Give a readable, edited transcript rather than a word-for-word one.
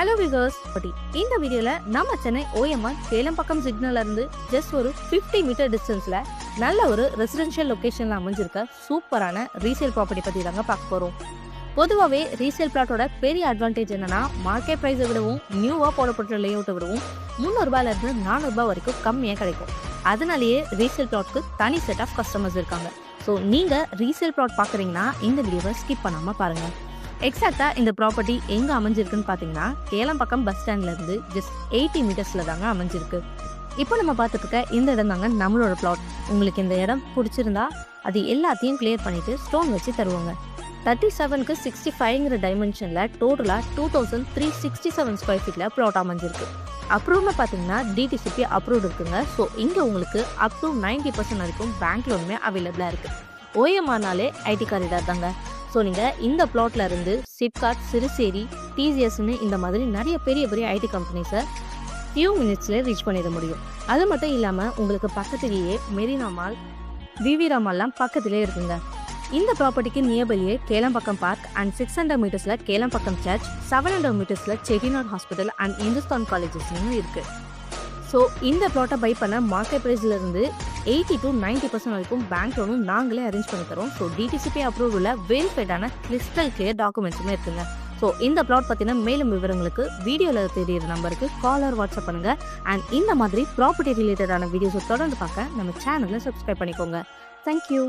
Hello viewers, இந்த வீடியோல நம்ம சென்னை OMR கேளம்பாக்கம் சிக்னல்ல இருந்து ஜஸ்ட் ஒரு 50 மீட்டர் டிஸ்டன்ஸ்ல நல்ல ஒரு ரெசிடென்ஷியல் லொகேஷன்ல அமைஞ்சிருக்க சூப்பரான ரீசேல் ப்ராப்பர்ட்டி பத்தி தாங்க பார்க்க போறோம். பொதுவாகவே ரீசேல் பிளாட்டோட பெரிய அட்வான்டேஜ் என்னன்னா, மார்க்கெட் ப்ரைஸை விடவும் நியூவாக போடப்பட்ட லேஅவுட்டை விடவும் 300 ரூபாயிலிருந்து 400 ரூபாய் வரைக்கும் கம்மியாக கிடைக்கும். அதனாலேயே ரீசேல் பிளாட்க்கு தனி செட் ஆஃப் கஸ்டமர்ஸ் இருக்காங்க. ஸோ நீங்கள் ரீசேல் பிளாட் பார்க்குறீங்கன்னா இந்த வீடியோவை ஸ்கிப் பண்ணாமல் பாருங்கள். எக்ஸாக்டாக இந்த ப்ராப்பர்ட்டி எங்கே அமைஞ்சிருக்குன்னு பார்த்தீங்கன்னா, கேளம்பாக்கம் பஸ் ஸ்டாண்ட்லேருந்து ஜஸ்ட் 80 மீட்டர்ஸில் தாங்க அமைஞ்சிருக்கு. இப்போ நம்ம பார்த்துட்டு இருக்க இந்த இடம் தாங்க நம்மளோட பிளாட். உங்களுக்கு இந்த இடம் பிடிச்சிருந்தா அது எல்லாத்தையும் கிளியர் பண்ணிவிட்டு ஸ்டோன் வச்சு தருவாங்க. 37க்கு 65ங்கிற டைமென்ஷனில் டோட்டலாக 2367 ஸ்கொயர் ஃபீட்டில் ப்ளாட் அமைஞ்சிருக்கு. அப்ரூவ்னு பார்த்தீங்கன்னா டிடிசிபி அப்ரூவ்டு இருக்குங்க. ஸோ இங்கே உங்களுக்கு அப் டு 90% வரைக்கும் பேங்க் லோனுமே அவைலபிளாக இருக்குது. OMRனாலே ஐடி காரிடார் தாங்க. ஸோ நீங்கள் இந்த பிளாட்ல இருந்து சிப்காட், சிறுசேரி, டிசிஎஸ்ன்னு இந்த மாதிரி நிறைய பெரிய பெரிய ஐடி கம்பெனிஸை ஃபியூ மினிட்ஸ்லேயே ரீச் பண்ணிட முடியும். அது மட்டும் இல்லாமல் உங்களுக்கு பக்கத்துலேயே மெரினா மால், விவி மால்லாம் பக்கத்துலேயே இருக்குங்க. இந்த ப்ராப்பர்ட்டிக்கு நியர்பையே கேளம்பாக்கம் பார்க் அண்ட் 600 மீட்டர்ஸில் கேளம்பாக்கம் சர்ச், 700 மீட்டர்ஸில் செட்டிநாடு ஹாஸ்பிட்டல் அண்ட் இந்துஸ்தான் காலேஜஸ்ன்னு இருக்குது. ஸோ இந்த ப்ளாட்டை பை பண்ண மார்க்கெட் ப்ரைஸில் இருந்து 80 to 90% வரைக்கும் பேங்க் லோனும் நாங்களே அரேஞ்ச் பண்ணி தரோம். ஸோ டிடிசிபி அப்ரூவல் வெரிஃபைடான கிறிஸ்டல் கிளியர் டாக்குமெண்ட்ஸுமே இருக்குங்க. ஸோ இந்த பிளாட் பற்றின மேலும் விவரங்களுக்கு வீடியோவில் தெரியிற நம்பருக்கு கால் ஆர் வாட்ஸ்அப் பண்ணுங்கள். அண்ட் இந்த மாதிரி ப்ராப்பர்ட்டி ரிலேட்டடான வீடியோஸை தொடர்ந்து பார்க்க நம்ம சேனலை சப்ஸ்கிரைப் பண்ணிக்கோங்க. தேங்க்யூ.